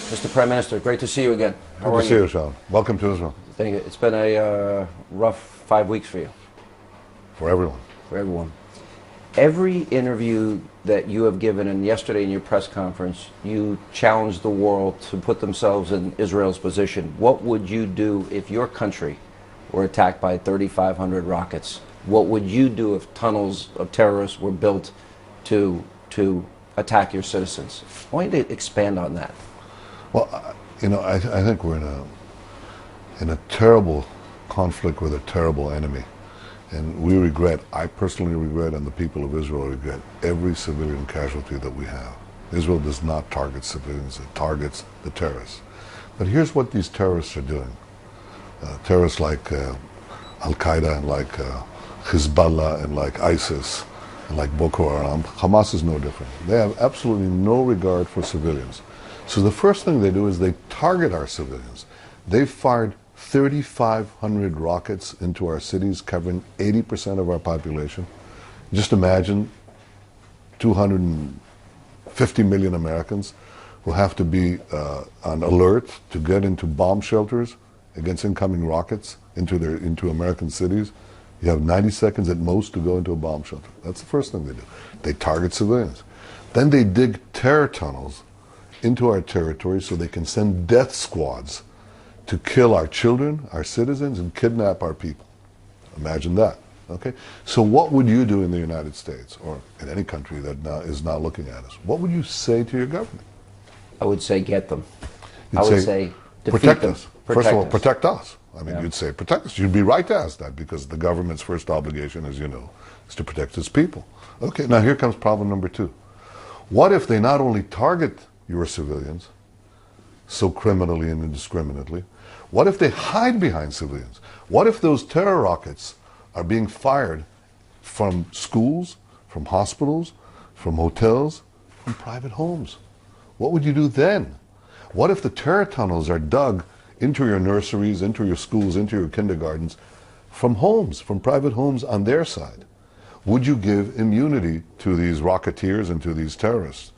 Mr. Prime Minister, great to see you again. Good to see you, Sean. Welcome to Israel. Thank you. It's been a rough 5 weeks for you. For everyone. For everyone. Every interview that you have given, and yesterday in your press conference, you challenged the world to put themselves in Israel's position. What would you do if your country were attacked by 3,500 rockets? What would you do if tunnels of terrorists were built to attack your citizens? I want you to expand on that. Well, I think we're in a terrible conflict with a terrible enemy. And we regret, I personally regret, and the people of Israel regret, every civilian casualty that we have. Israel does not target civilians, it targets the terrorists. But here's what these terrorists are doing. Terrorists like al-qaeda and like Hezbollah and like ISIS and like Boko Haram, Hamas is no different. They have absolutely no regard for civilians. So the first thing they do is they target our civilians. They've fired 3,500 rockets into our cities, covering 80% of our population. Just imagine 250 million Americans will have to be on alert to get into bomb shelters against incoming rockets into American cities. You have 90 seconds at most to go into a bomb shelter. That's the first thing they do. They target civilians. Then they dig terror tunnels into our territory so they can send death squads to kill our children, our citizens, and kidnap our people. Imagine that. Okay? So what would you do in the United States or in any country that is not looking at us? What would you say to your government? I would say get them. You'd I would say defeat protect them. us. First of all, protect us. I mean, Yeah. You'd say protect us. You'd be right to ask that because the government's first obligation, as you know, is to protect its people. Okay, now here comes problem number two. What if they not only target your civilians so criminally and indiscriminately, what if they hide behind civilians? What if those terror rockets are being fired from schools, from hospitals, from hotels, from private homes? What would you do then? What if the terror tunnels are dug into your nurseries, into your schools, into your kindergartens, from homes, from private homes on their side? Would you give immunity to these rocketeers and to these terrorists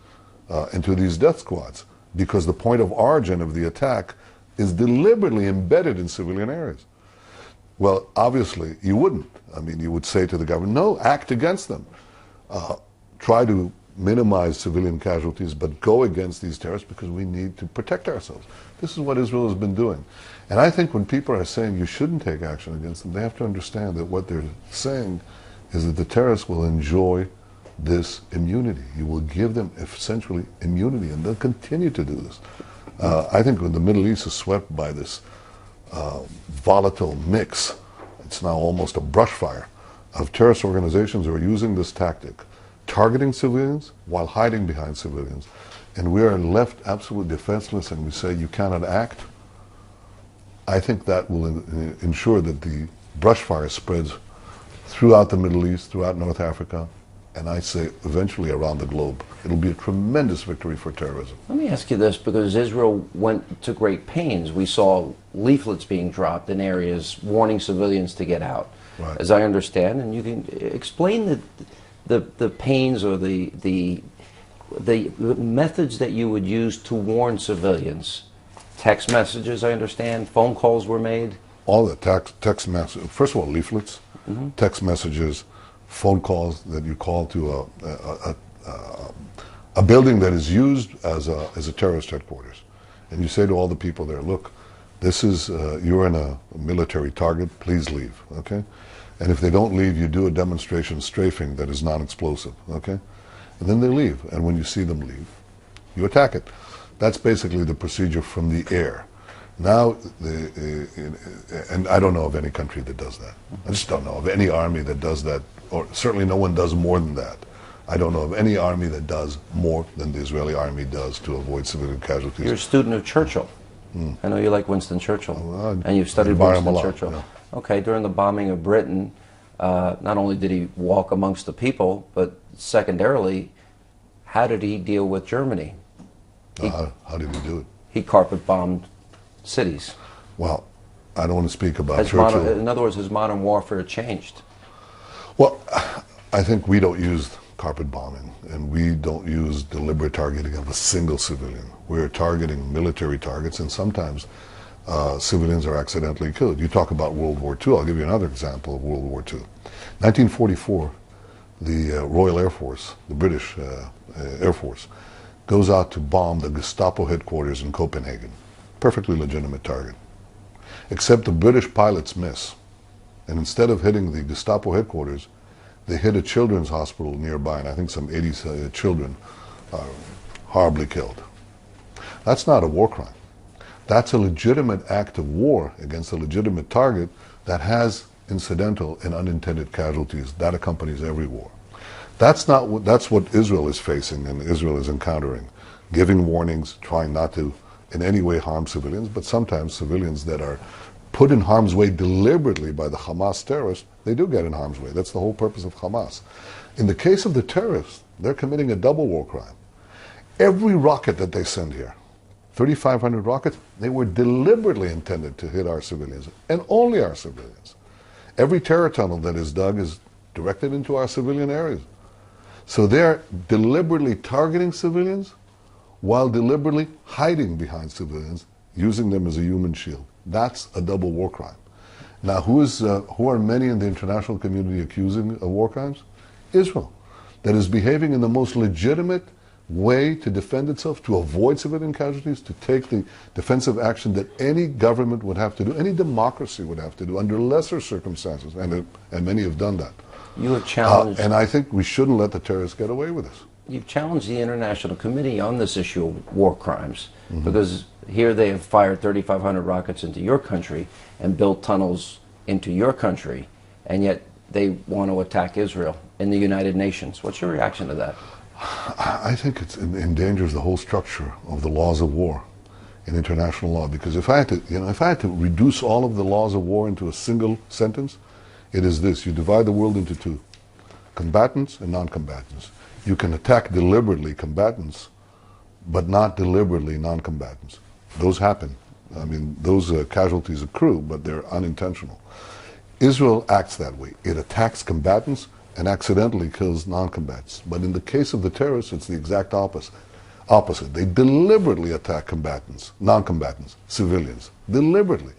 and to these death squads? Because the point of origin of the attack is deliberately embedded in civilian areas. Well, obviously, you wouldn't. I mean, you would say to the government, no, act against them. Try to minimize civilian casualties, but go against these terrorists because we need to protect ourselves. This is what Israel has been doing. And I think when people are saying you shouldn't take action against them, they have to understand that what they're saying is that the terrorists will enjoy this immunity. You will give them essentially immunity, and they'll continue to do this. I think when the Middle East is swept by this volatile mix, it's now almost a brush fire of terrorist organizations who are using this tactic, targeting civilians while hiding behind civilians, and we are left absolutely defenseless and we say you cannot act. I think that will ensure that the brush fire spreads throughout the Middle East, throughout North Africa, and I say eventually around the globe. It'll be a tremendous victory for terrorism. Let me ask you this, because Israel went to great pains. We saw leaflets being dropped in areas warning civilians to get out, Right. as I understand, and you can explain the pains or the methods that you would use to warn civilians. Text messages, I understand, phone calls were made. All the text messages, first of all, leaflets, text messages, phone calls that you call to a building that is used as a terrorist headquarters. And you say to all the people there, look, this is, you're in a military target, please leave, okay? And if they don't leave, you do a demonstration strafing that is non-explosive, okay? And then they leave, and when you see them leave, you attack it. That's basically the procedure from the air. Now, and I don't know of any country that does that. I just don't know of any army that does that, or certainly no one does more than that. I don't know of any army that does more than the Israeli army does to avoid civilian casualties. You're a student of Churchill. I know you like Winston Churchill, and you've studied admire him a Winston lot, Churchill. yeah. Okay, during the bombing of Britain, not only did he walk amongst the people, but secondarily, how did he deal with Germany? How did he do it? He carpet bombed cities. Well, I don't want to speak about Churchill. In other words, has modern warfare changed? Well, I think we don't use carpet bombing, and we don't use deliberate targeting of a single civilian. We're targeting military targets, and sometimes civilians are accidentally killed. You talk about World War II. I'll give you another example of World War II. 1944, the Royal Air Force, the British Air Force, goes out to bomb the Gestapo headquarters in Copenhagen. Perfectly legitimate target. Except the British pilots miss. And instead of hitting the Gestapo headquarters, they hit a children's hospital nearby, and I think some 80 children are horribly killed. That's not a war crime. That's a legitimate act of war against a legitimate target that has incidental and unintended casualties. That accompanies every war. That's what Israel is facing and Israel is encountering, giving warnings, trying not to in any way harm civilians, but sometimes civilians that are put in harm's way deliberately by the Hamas terrorists, they do get in harm's way. That's the whole purpose of Hamas. In the case of the terrorists, they're committing a double war crime. Every rocket that they send here, 3,500 rockets, they were deliberately intended to hit our civilians, and only our civilians. Every terror tunnel that is dug is directed into our civilian areas. So they're deliberately targeting civilians while deliberately hiding behind civilians, using them as a human shield. That's a double war crime. Now, who are many in the international community accusing of war crimes? Israel, that is behaving in the most legitimate way to defend itself, to avoid civilian casualties, to take the defensive action that any government would have to do, any democracy would have to do under lesser circumstances, and many have done that. You have challenged... and I think we shouldn't let the terrorists get away with this. You've challenged the International Committee on this issue of war crimes, because here they have fired 3,500 rockets into your country and built tunnels into your country, and yet they want to attack Israel in the United Nations. What's your reaction to that? I think it endangers the whole structure of the laws of war in international law, because if I had to reduce all of the laws of war into a single sentence, it is this: you divide the world into two, combatants and non-combatants. You can attack deliberately combatants, but not deliberately non-combatants. Those happen. I mean, those casualties accrue, but they're unintentional. Israel acts that way. It attacks combatants and accidentally kills non-combatants. But in the case of the terrorists, it's the exact opposite. They deliberately attack combatants, non-combatants, civilians, deliberately.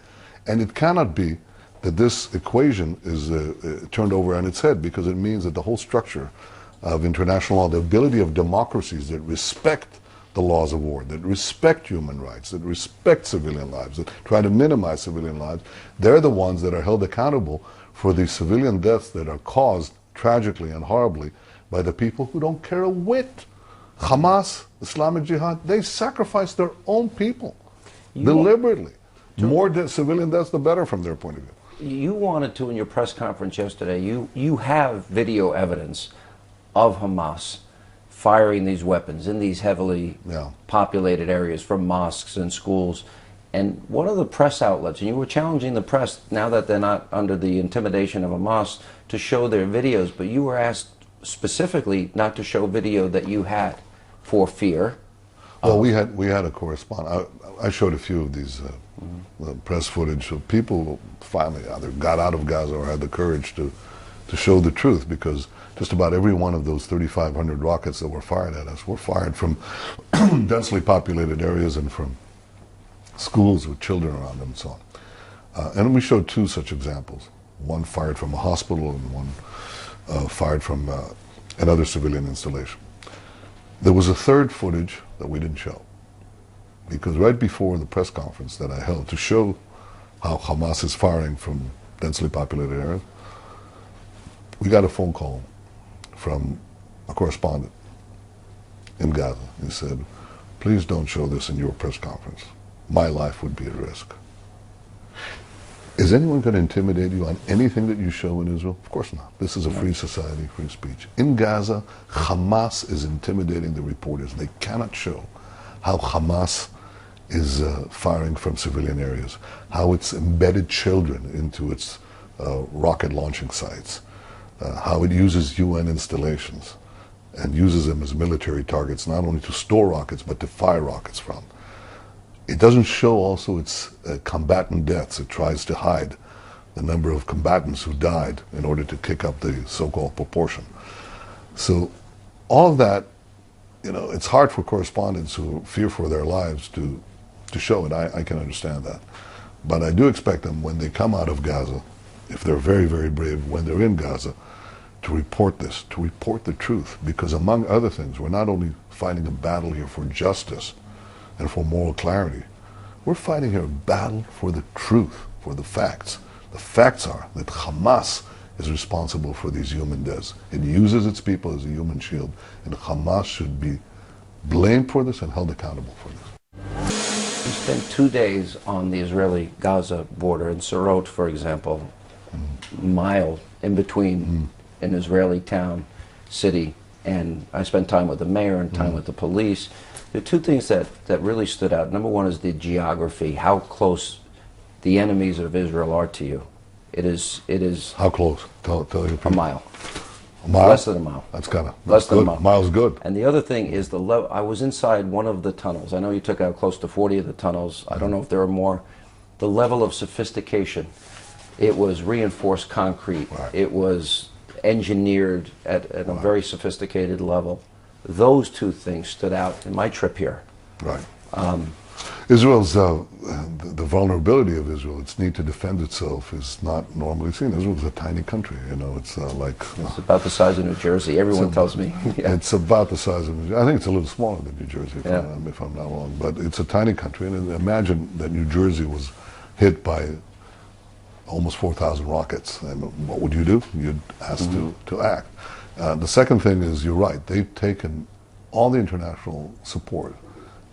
And it cannot be that this equation is turned over on its head, because it means that the whole structure of international law, the ability of democracies that respect the laws of war, that respect human rights, that respect civilian lives, that try to minimize civilian lives, they're the ones that are held accountable for the civilian deaths that are caused tragically and horribly by the people who don't care a whit. Hamas, Islamic Jihad, they sacrifice their own people deliberately. More civilian deaths, the better from their point of view. You wanted to, in your press conference yesterday, you have video evidence of Hamas firing these weapons in these heavily populated areas from mosques and schools. And one of the press outlets, and you were challenging the press, now that they're not under the intimidation of Hamas, to show their videos, but you were asked specifically not to show video that you had for fear. Well, we had a correspondent. I showed a few of these press footage of people who finally either got out of Gaza or had the courage to show the truth, because just about every one of those 3,500 rockets that were fired at us were fired from densely populated areas and from schools with children around them and so on. And we showed two such examples. One fired from a hospital and one fired from another civilian installation. There was a third footage that we didn't show, because right before the press conference that I held to show how Hamas is firing from densely populated areas, we got a phone call from a correspondent in Gaza. He said, "Please don't show this in your press conference. My life would be at risk." Is anyone going to intimidate you on anything that you show in Israel? Of course not. This is a free society, free speech. In Gaza, Hamas is intimidating the reporters. They cannot show how Hamas is firing from civilian areas, how it's embedded children into its rocket launching sites, how it uses UN installations and uses them as military targets, not only to store rockets, but to fire rockets from. It doesn't show also its combatant deaths. It tries to hide the number of combatants who died in order to kick up the so-called proportion. So all of that, it's hard for correspondents who fear for their lives to show it. I can understand that. But I do expect them, when they come out of Gaza, if they're very, very brave, when they're in Gaza, to report this, to report the truth. Because among other things, we're not only fighting a battle here for justice and for moral clarity, we're fighting here a battle for the truth, for the facts. The facts are that Hamas is responsible for these human deaths. It uses its people as a human shield, and Hamas should be blamed for this and held accountable for this. You spent 2 days on the Israeli-Gaza border in Sderot, for example, mile in between an Israeli town, city, and I spent time with the mayor and time with the police. There are two things that really stood out. Number one is the geography, how close the enemies of Israel are to you. It is How close? Tell your people. a mile. A mile? Less than a mile. That's kind of Less than a good. mile. Mile's good. And the other thing is the level. I was inside one of the tunnels. I know you took out close to 40 of the tunnels. I don't know if there are more. The level of sophistication. It was reinforced concrete. Right. It was engineered at a very sophisticated level. Those two things stood out in my trip here. Right. Israel's, the vulnerability of Israel, its need to defend itself, is not normally seen. Israel's a tiny country, it's like... It's about the size of New Jersey, everyone tells me. Yeah. It's about the size of New Jersey. I think it's a little smaller than New Jersey, if I'm not wrong. But it's a tiny country, and imagine that New Jersey was hit by almost 4,000 rockets. And what would you do? You'd ask to act. The second thing is, you're right, they've taken all the international support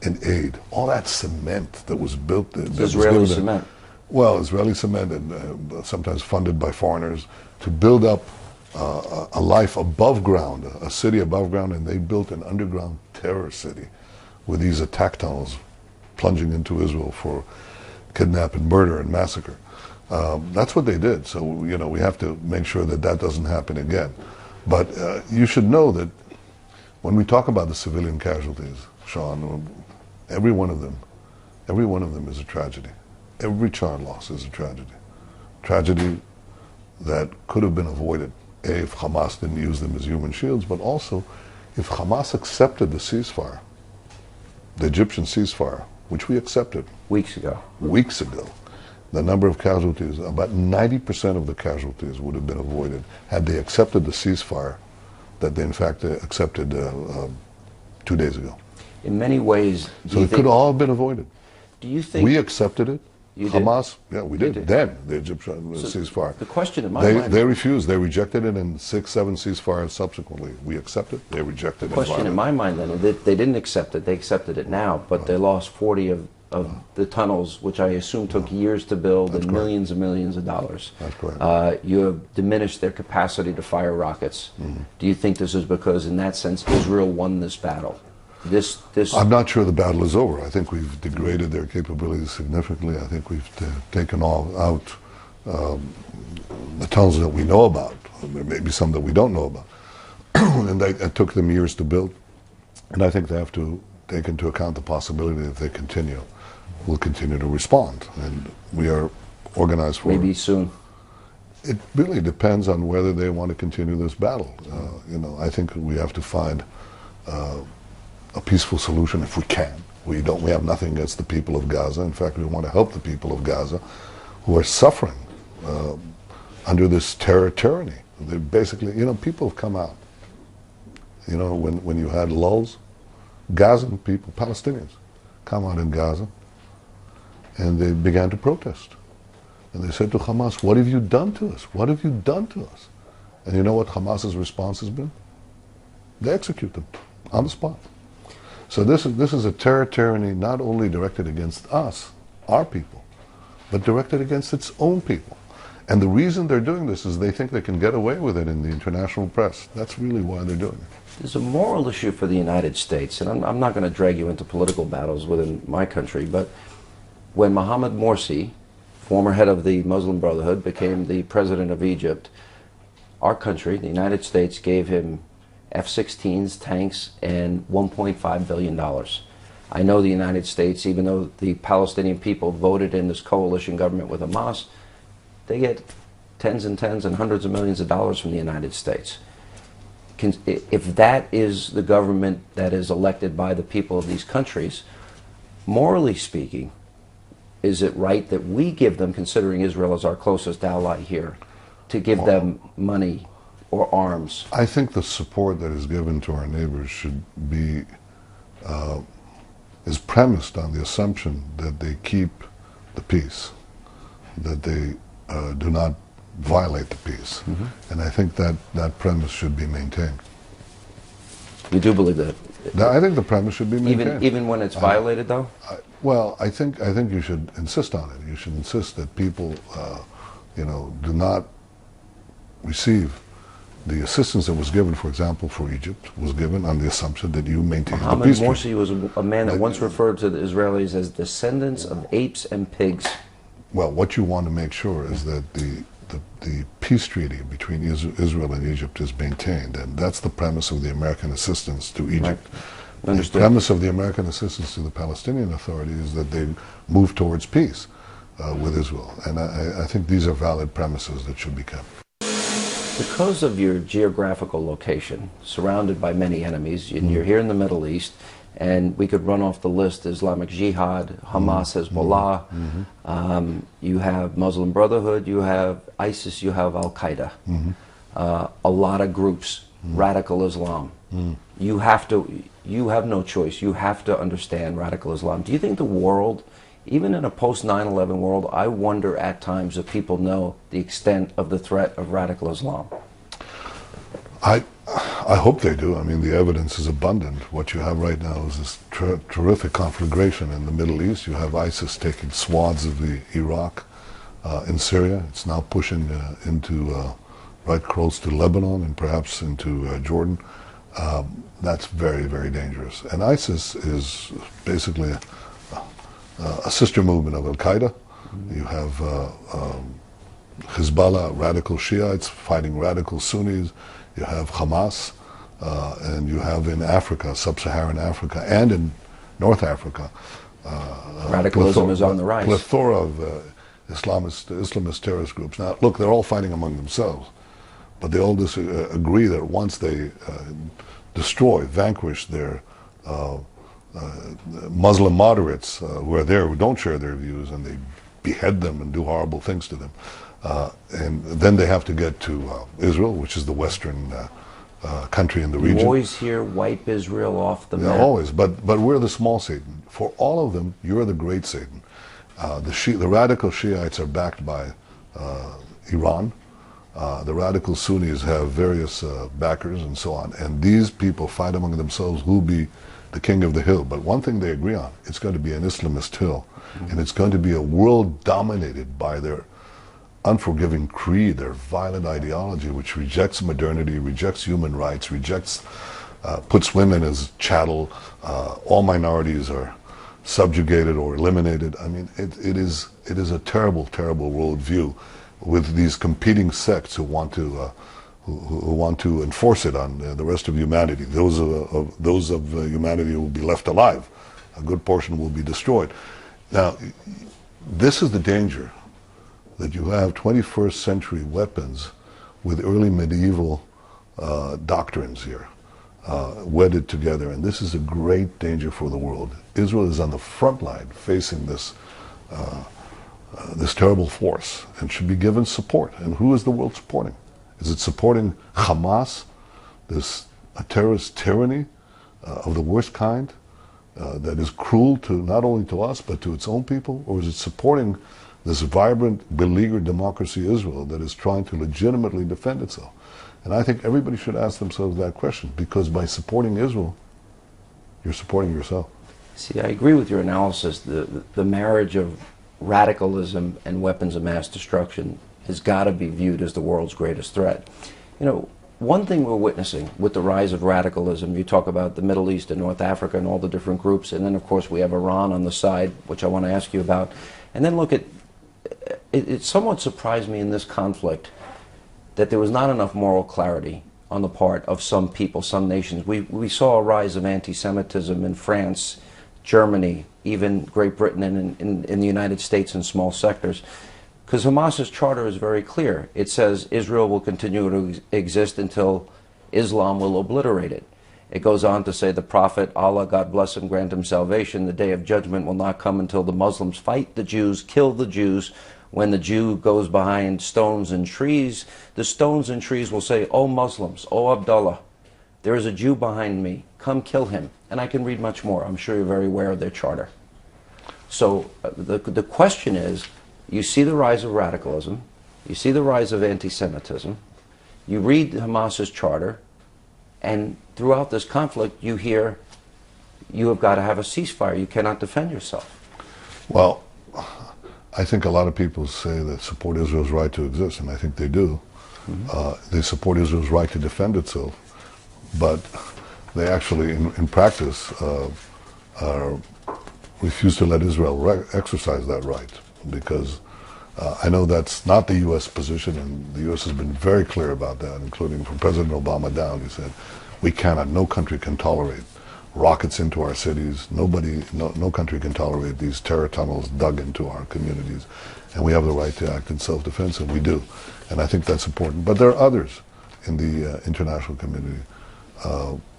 and aid, all that cement that was built. Israeli cement. Well, Israeli cement, and sometimes funded by foreigners, to build up a life above ground, a city above ground, and they built an underground terror city with these attack tunnels plunging into Israel for kidnap and murder and massacre. That's what they did. So, we have to make sure that that doesn't happen again. But you should know that when we talk about the civilian casualties, Sean, every one of them is a tragedy. Every child loss is a tragedy. Tragedy that could have been avoided, if Hamas didn't use them as human shields, but also if Hamas accepted the ceasefire, the Egyptian ceasefire, which we accepted Weeks ago, the number of casualties, about 90% of the casualties would have been avoided had they accepted the ceasefire that they in fact accepted 2 days ago. in many ways... So it could all have been avoided. Do you think... We accepted it. You did? Hamas, yeah, we did. did. Then the Egyptian ceasefire. The question in my mind... They refused. They rejected it, and 6, 7 ceasefires subsequently. We accepted. They rejected it. The question in my mind then, they didn't accept it. They accepted it now, but they lost 40 of the tunnels, which I assume took years to build, and millions and millions of dollars. That's correct. You have diminished their capacity to fire rockets. Do you think this is because, in that sense, Israel won this battle? I'm not sure the battle is over. I think we've degraded their capabilities significantly. I think we've taken out the tunnels that we know about. There may be some that we don't know about. And it took them years to build. And I think they have to take into account the possibility that if they continue, we'll continue to respond. And we are organized for maybe soon. It really depends on whether they want to continue this battle. I think we have to find a peaceful solution if we can. We have nothing against the people of Gaza. In fact, we want to help the people of Gaza who are suffering under this tyranny. They basically, people have come out. When you had lulls, Gazan people, Palestinians, come out in Gaza, and they began to protest. And they said to Hamas, "What have you done to us? What have you done to us?" And you know what Hamas's response has been? They execute them on the spot. So this is a tyranny not only directed against us, our people, but directed against its own people. And the reason they're doing this is they think they can get away with it in the international press. That's really why they're doing it. There's a moral issue for the United States, and I'm not going to drag you into political battles within my country, but when Mohammed Morsi, former head of the Muslim Brotherhood, became the president of Egypt, our country, the United States, gave him F-16s, tanks, and $1.5 billion. I know the United States, even though the Palestinian people voted in this coalition government with Hamas, they get tens and hundreds of millions of dollars from the United States. if that is the government that is elected by the people of these countries, morally speaking, is it right that we give them, considering Israel as our closest ally here, to give them money or arms? I think the support that is given to our neighbors should be is premised on the assumption that they keep the peace, that they do not violate the peace. And I think that that premise should be maintained. You do believe that? I think the premise should be maintained. Even when it's violated, though? Well, I think you should insist on it. You should insist that people, do not receive the assistance that was given, for example, for Egypt, was given on the assumption that you maintain the peace. Mohammed Morsi was a man that once referred to the Israelis as descendants of apes and pigs. Well, what you want to make sure is that the peace treaty between Israel and Egypt is maintained, and that's the premise of the American assistance to Egypt. Right. The premise of the American assistance to the Palestinian Authority is that they move towards peace with Israel, and I think these are valid premises that should be kept. Because of your geographical location, surrounded by many enemies, and you're here in the Middle East, and we could run off the list: Islamic Jihad, Hamas, Hezbollah, you have Muslim Brotherhood, you have ISIS, you have al-qaeda, a lot of groups, radical Islam. You have no choice. You have to understand radical Islam. Do you think the world, even in a post 9/11 world, I wonder at times if people know the extent of the threat of radical Islam? I hope they do. I mean, the evidence is abundant. What you have right now is this terrific conflagration in the Middle East. You have ISIS taking swaths of the Iraq, in Syria. It's now pushing into right close to Lebanon and perhaps into Jordan. That's very, very dangerous. And ISIS is basically a sister movement of al-qaeda. You have Hezbollah, radical Shiites fighting radical Sunnis. You have Hamas, and you have in Africa, sub-Saharan Africa, and in North Africa, radicalism is on the rise. Plethora of Islamist terrorist groups. Now, look, they're all fighting among themselves, but they all agree that once they vanquish their Muslim moderates who are there, who don't share their views, and they behead them and do horrible things to them. And then they have to get to Israel, which is the western country in the region. You always hear wipe Israel off the map. Yeah, always, but we're the small Satan. For all of them, you're the great Satan. The radical Shiites are backed by Iran. The radical Sunnis have various backers and so on. And these people fight among themselves who'll be the king of the hill. But one thing they agree on, it's going to be an Islamist hill. And it's going to be a world dominated by their unforgiving creed, their violent ideology, which rejects modernity, rejects human rights, puts women as chattel. All minorities are subjugated or eliminated. I mean, it is a terrible, terrible worldview, with these competing sects who want to enforce it on the rest of humanity. Those of humanity will be left alive. A good portion will be destroyed. Now, this is the danger, that you have 21st century weapons with early medieval doctrines here, wedded together, and this is a great danger for the world. Israel is on the front line facing this terrible force and should be given support. And who is the world supporting? Is it supporting Hamas, a terrorist tyranny of the worst kind that is cruel to not only to us but to its own people? Or is it supporting this vibrant, beleaguered democracy Israel that is trying to legitimately defend itself? And I think everybody should ask themselves that question, because by supporting Israel, you're supporting yourself. See, I agree with your analysis. The marriage of radicalism and weapons of mass destruction has got to be viewed as the world's greatest threat. You know, one thing we're witnessing with the rise of radicalism, you talk about the Middle East and North Africa and all the different groups, and then of course we have Iran on the side, which I want to ask you about. And then look at, it somewhat surprised me in this conflict that there was not enough moral clarity on the part of some people, some nations. We saw a rise of anti-Semitism in France, Germany, even Great Britain, and in the United States in small sectors. Because Hamas's charter is very clear. It says Israel will continue to exist until Islam will obliterate it. It goes on to say the Prophet, Allah, God bless him, grant him salvation, the day of judgment will not come until the Muslims fight the Jews, kill the Jews. When the Jew goes behind stones and trees, the stones and trees will say, "O Muslims, O Abdullah, there is a Jew behind me, come kill him." And I can read much more. I'm sure you're very aware of their charter. So the question is, you see the rise of radicalism, you see the rise of anti-Semitism, you read Hamas's charter, and throughout this conflict you hear you have got to have a ceasefire, you cannot defend yourself. Well, I think a lot of people say that support Israel's right to exist, and I think they do. They support Israel's right to defend itself, but they actually, in practice, refuse to let Israel exercise that right, because I know that's not the U.S. position, and the U.S. has been very clear about that, including from President Obama down. He said, we cannot, no country can tolerate rockets into our cities. No country can tolerate these terror tunnels dug into our communities, and we have the right to act in self-defense, and we do. And I think that's important. But there are others in the international community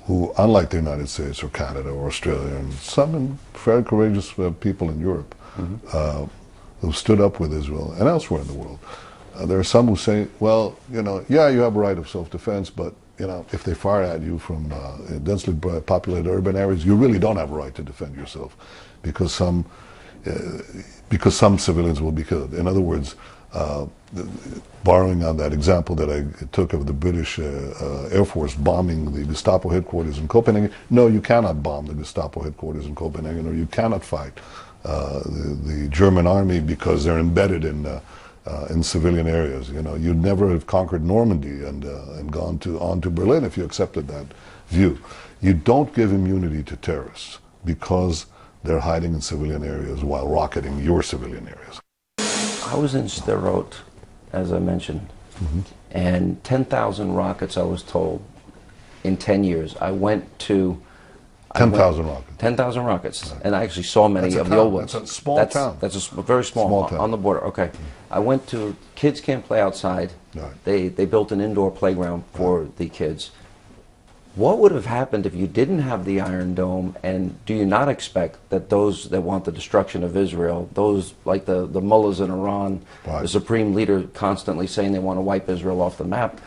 who, unlike the United States or Canada or Australia, and some very courageous people in Europe, who stood up with Israel and elsewhere in the world. There are some who say, well, yeah, you have a right of self-defense, but if they fire at you from densely populated urban areas, you really don't have a right to defend yourself, because some civilians will be killed. In other words, borrowing on that example that I took of the British Air Force bombing the Gestapo headquarters in Copenhagen, no, you cannot bomb the Gestapo headquarters in Copenhagen, or you cannot fight the German army because they're embedded in civilian areas. You'd never have conquered Normandy and gone on to Berlin if you accepted that view. You don't give immunity to terrorists because they're hiding in civilian areas while rocketing your civilian areas. I was in Sderot, as I mentioned, and 10,000 rockets, I was told, in 10 years. I went to... 10,000 rockets. 10,000 rockets, right. And I actually saw many of the old ones. That's a small town. That's a very small town. On the border, okay. I went to, kids can't play outside. Right. They built an indoor playground for the kids. What would have happened if you didn't have the Iron Dome, and do you not expect that those that want the destruction of Israel, those like the mullahs in Iran, the supreme leader constantly saying they want to wipe Israel off the map,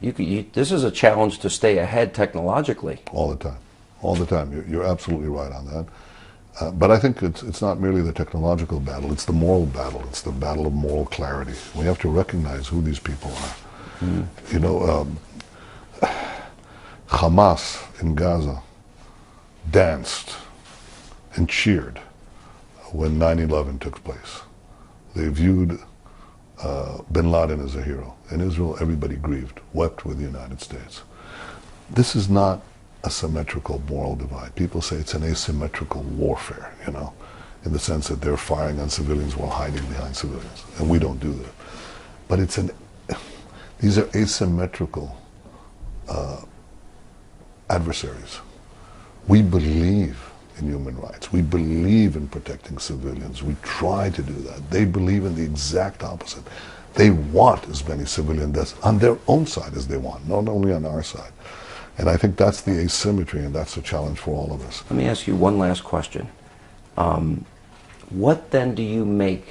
this is a challenge to stay ahead technologically. All the time. All the time. You're absolutely right on that. But I think it's not merely the technological battle, it's the moral battle. It's the battle of moral clarity. We have to recognize who these people are. Hamas in Gaza danced and cheered when 9/11 took place. They viewed bin Laden as a hero. In Israel, everybody grieved, wept with the United States. This is not a symmetrical moral divide. People say it's an asymmetrical warfare, in the sense that they're firing on civilians while hiding behind civilians. And we don't do that. But these are asymmetrical adversaries. We believe in human rights. We believe in protecting civilians. We try to do that. They believe in the exact opposite. They want as many civilian deaths on their own side as they want, not only on our side. And I think that's the asymmetry, and that's a challenge for all of us. Let me ask you one last question. What then do you make,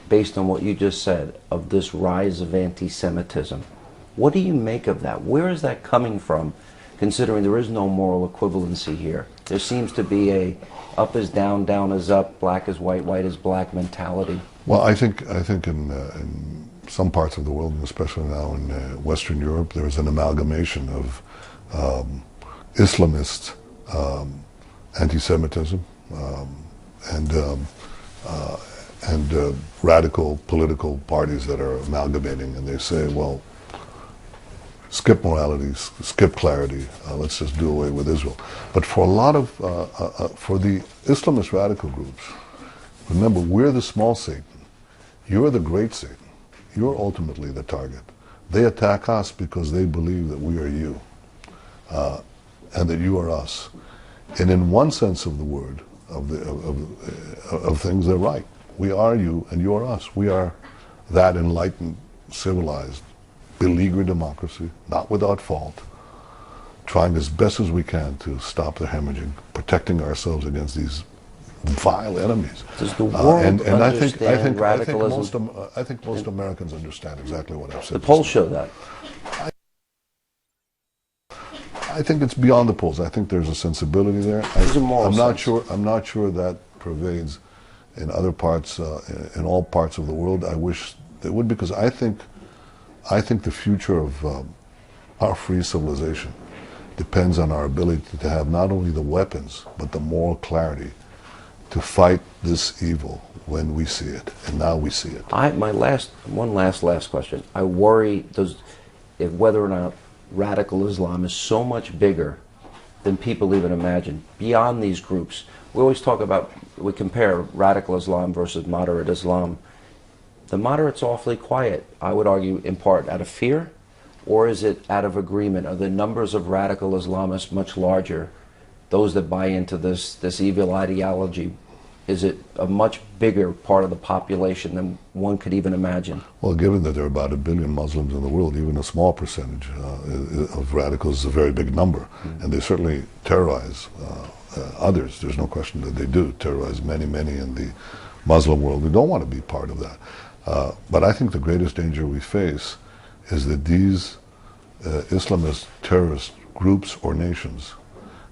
based on what you just said, of this rise of anti-Semitism? What do you make of that? Where is that coming from, considering there is no moral equivalency here? There seems to be a up is down, down is up, black is white, white is black mentality. Well, I think in some parts of the world, and especially now in Western Europe, there is an amalgamation of Islamist anti-Semitism and radical political parties that are amalgamating, and they say, well, skip morality, skip clarity, let's just do away with Israel. But for a lot of, for the Islamist radical groups, remember, we're the small Satan. You're the great Satan. You're ultimately the target. They attack us because they believe that we are you, and that you are us. And in one sense of the word, of things, they're right. We are you and you are us. We are that enlightened, civilized, beleaguered democracy, not without fault, trying as best as we can to stop the hemorrhaging, protecting ourselves against these vile enemies. Does the world understand radicalism? I think most Americans understand exactly what I've said. The polls show that. I think it's beyond the polls. I think there's a sensibility there. I'm not sure that pervades in other parts, in all parts of the world. I wish it would, because I think the future of our free civilization depends on our ability to have not only the weapons but the moral clarity to fight this evil when we see it, and now we see it. One last question. I worry whether or not radical Islam is so much bigger than people even imagine, beyond these groups. We always we compare radical Islam versus moderate Islam. The moderate's awfully quiet, I would argue, in part out of fear, or is it out of agreement? Are the numbers of radical Islamists much larger, those that buy into this evil ideology? Is it a much bigger part of the population than one could even imagine? Well, given that there are about 1 billion Muslims in the world, even a small percentage of radicals is a very big number. And they certainly terrorize others. There's no question that they do terrorize many in the Muslim world. We don't want to be part of that. But I think the greatest danger we face is that these Islamist terrorist groups or nations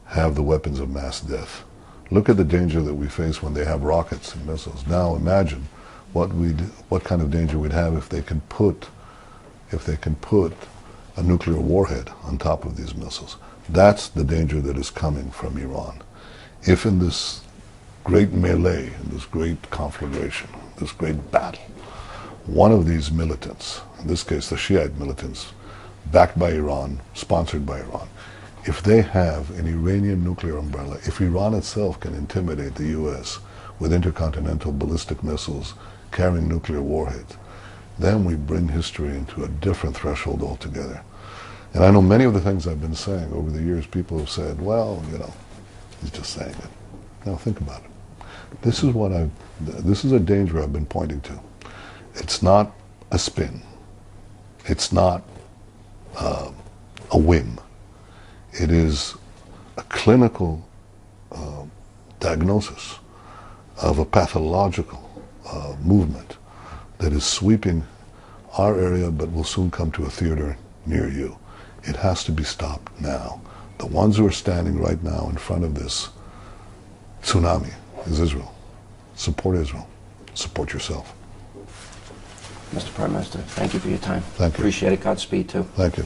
have the weapons of mass death. Look at the danger that we face when they have rockets and missiles. Now imagine what kind of danger we'd have if they can put a nuclear warhead on top of these missiles. That's the danger that is coming from Iran. If in this great melee, in this great conflagration, this great battle, one of these militants, in this case the Shiite militants, backed by Iran, sponsored by Iran, if they have an Iranian nuclear umbrella, if Iran itself can intimidate the U.S. with intercontinental ballistic missiles carrying nuclear warheads, then we bring history into a different threshold altogether. And I know many of the things I've been saying over the years, people have said, well, he's just saying it. Now think about it. This is a danger I've been pointing to. It's not a spin. It's not a whim. It is a clinical diagnosis of a pathological movement that is sweeping our area but will soon come to a theater near you. It has to be stopped now. The ones who are standing right now in front of this tsunami is Israel. Support Israel. Support yourself. Mr. Prime Minister, thank you for your time. Thank you. Appreciate it. Godspeed, too. Thank you.